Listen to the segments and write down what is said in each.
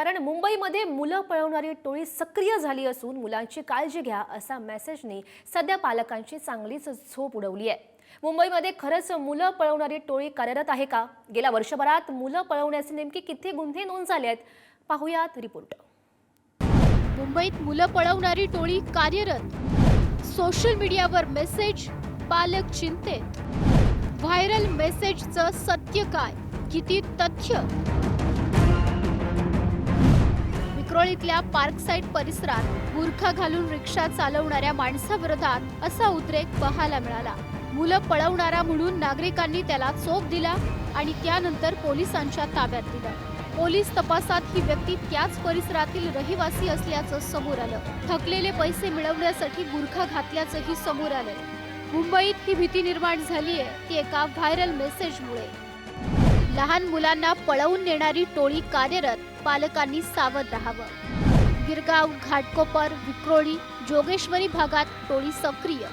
कारण मुंबईमध्ये मुलं पळवणारी टोळी सक्रिय झाली असून मुलांची काळजी घ्या असा मेसेजने सध्या पालकांची चांगलीच झोप उडवली आहे। मुंबईमध्ये खरंच मुलं पळवणारी टोळी कार्यरत आहे का? गेल्या वर्षभरात मुलं पळवण्याचे नेमके किती गुन्हे नोंद झाले आहेत? पाहूयात रिपोर्ट। मुंबईत मुलं पळवणारी टोळी कार्यरत, सोशल मीडियावर मेसेज, पालक चिंतेत। व्हायरल मेसेजचं सत्य काय? किती तथ्य? विक्रोळीतल्या पार्कसाइड परिसरात बुरखा घालून रिक्षा चालवणाऱ्या माणसाविरोधात असा उद्रेक पाहायला मिळाला। मुलं पळवणारा म्हणून नागरिकांनी त्याला चोप दिला आणि त्यानंतर पोलिसांच्या ताब्यात दिलं। पोलीस तपासात ही व्यक्ती त्याच परिसरातील रहिवासी असल्याचं समोर आलं। थकलेले पैसे मिळवण्यासाठी बुरखा घातल्याचंही समोर आलं। मुंबईत ही भीती निर्माण झाली आहे ती एका व्हायरल मेसेजमुळे। लहान मुलांना पळवून नेणारी टोळी कार्यरत, पालकांनी सावध राहावं। गिरगाव, घाटकोपर, विक्रोळी, जोगेश्वरी भागात टोळी सक्रिय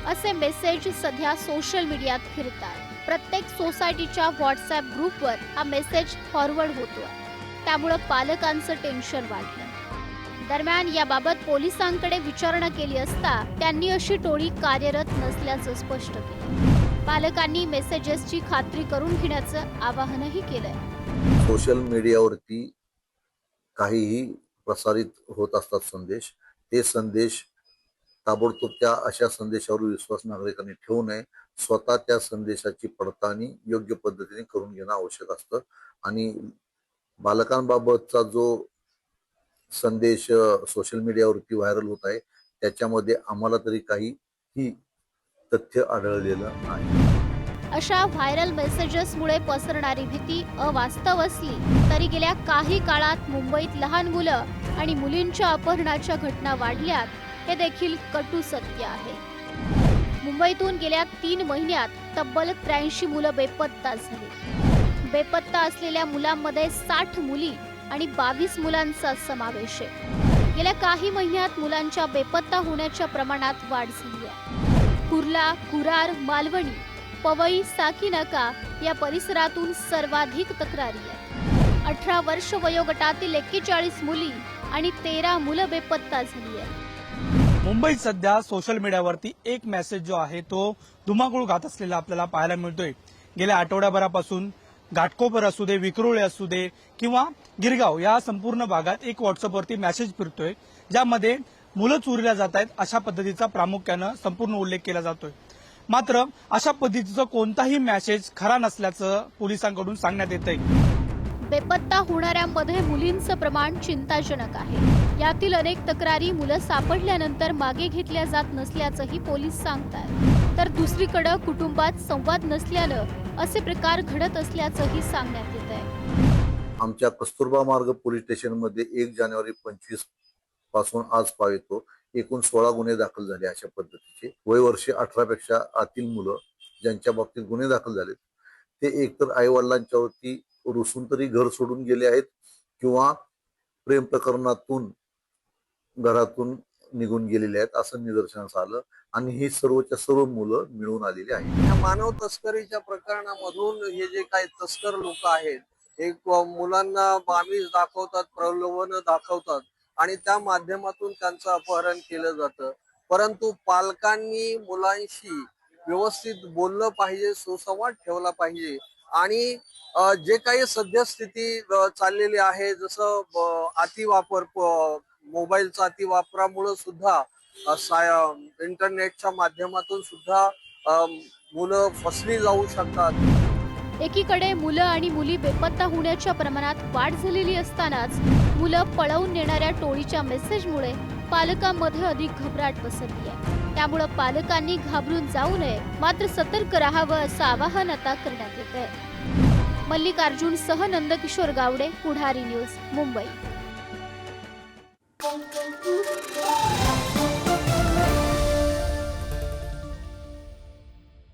असे मेसेज सध्या सोशल मीडियात फिरतात। प्रत्येक सोसायटीच्या व्हॉट्सअप ग्रुपवर हा मेसेज फॉरवर्ड होतोय, त्यामुळे पालकांचं टेन्शन वाढलं। दरम्यान याबाबत पोलिसांकडे विचारणा केली असता त्यांनी अशी टोळी कार्यरत नसल्याचं स्पष्ट केलं। पालकांनी मेसेजेसची खात्री करून घेण्याचं आवाहनही केलंय। सोशल मीडियावरती काहीही प्रसारित होत असतात संदेश, ते संदेश ताबडतोब त्या अशा संदेशावर विश्वास नागरिकांनी ठेवू नये। स्वतः त्या संदेशाची पडताळणी योग्य पद्धतीने करून घेणं आवश्यक असतं आणि बालकांबाबतचा जो संदेश सोशल मीडियावरती व्हायरल होत आहे त्याच्यामध्ये आम्हाला तरी काही तथ्य आढळलेलं नाही। अशा व्हायरल मेसेजेसमुळे पसरणारी भीती अवास्तव असली तरी गेल्या काही काळात मुंबईत लहान मुलं आणि मुलींच्या अपहरणाच्या घटना वाढल्यात हे देखील कटू सत्य आहे। मुंबईतून गेल्या 3 महिन्यात तब्बल 83 मुलं बेपत्ता झाली। बेपत्ता असलेल्या मुलांमध्ये 60 मुली आणि 22 मुलांचा समावेश आहे। गेल्या काही महिन्यात मुलांच्या बेपत्ता होण्याच्या प्रमाणात वाढ झाली आहे। कुर्ला, कुरार, मालवणी, पवई, साकीनाका या परिसरातून सर्वाधिक तक्रारी आहेत। 18 वर्ष वयोगटातील 41 मुली आणि 13 मुलं बेपत्ता झाली आहेत। मुंबईत सध्या सोशल मीडियावरती एक मेसेज जो आहे तो धुमाकूळ घात असलेला आपल्याला पाहायला मिळतोय। गेल्या आठवड्याभरापासून घाटकोपर असू दे, विक्रोळी असू दे किंवा गिरगाव या संपूर्ण भागात एक व्हॉट्सअपवरती मेसेज फिरतोय ज्यामध्ये मुलं चोरीला जात आहेत अशा पद्धतीचा प्रामुख्यानं संपूर्ण उल्लेख केला जातोय। मात्र अशा पद्धतीचा कोणताही मेसेज खरा नसल्याचं पोलिसांकडून सांगण्यात येतंय। बेपत्ता होणाऱ्यांमध्ये मुलींचं प्रमाण चिंताजनक आहे। यातील अनेक तक्रारी मुलं सापडल्यानंतर मागे घेतल्या जात नसल्याचंही पोलीस सांगतात, तर दुसरीकडे कुटुंबात संवाद नसल्यानं असे प्रकार घडत असल्याचंही सांगण्यात येत आहे। आमच्या कस्तुरबा मार्ग पोलीस स्टेशनमध्ये 1 जानेवारी 25 पासून आज पावेतो एकूण 16 गुन्हे दाखल झाले। अशा पद्धतीचे वय वर्ष 18 पेक्षा आतील मुलं ज्यांच्या बाबतीत गुन्हे दाखल झालेत ते एकतर आई वडिलांच्यावरती रुसून तरी घर सोडून गेले आहेत किंवा प्रेम प्रकरणातून घरातून निघून गेलेले आहेत असं निदर्शनास आलं आणि ही सर्वच्या सर्व मुलं मिळून आलेली आहेत। मानव तस्करीच्या प्रकरणामधून हे जे काही तस्कर लोक आहेत एक मुलांना आमिष दाखवतात, प्रलोभन दाखवतात आणि त्या माध्यमातून त्यांचं अपहरण केलं जातं। परंतु पालकांनी मुलांशी व्यवस्थित बोललं पाहिजे, सुसंवाद ठेवला पाहिजे आणि जे काही सद्यस्थिती चाललेली आहे जसं अतिवापर, मोबाईलचा अतिवापरामुळे सुद्धा इंटरनेटच्या माध्यमातून सुद्धा मुलं फसली जाऊ शकतात। एकीकडे मुलं आणि मुली बेपत्ता होण्याच्या प्रमाणात वाढ झालेली असतानाच मुलं पळवून नेणाऱ्या टोळीच्या मेसेजमुळे पालकांमध्ये अधिक घबराट पसरली आहे। त्यामुळे पालकांनी घाबरून जाऊ नये, मात्र सतर्क राहावं असं आवाहन आता करण्यात येत आहे। मल्लिकार्जुन सह नंदकिशोर गावडे, पुढारी न्यूज, मुंबई।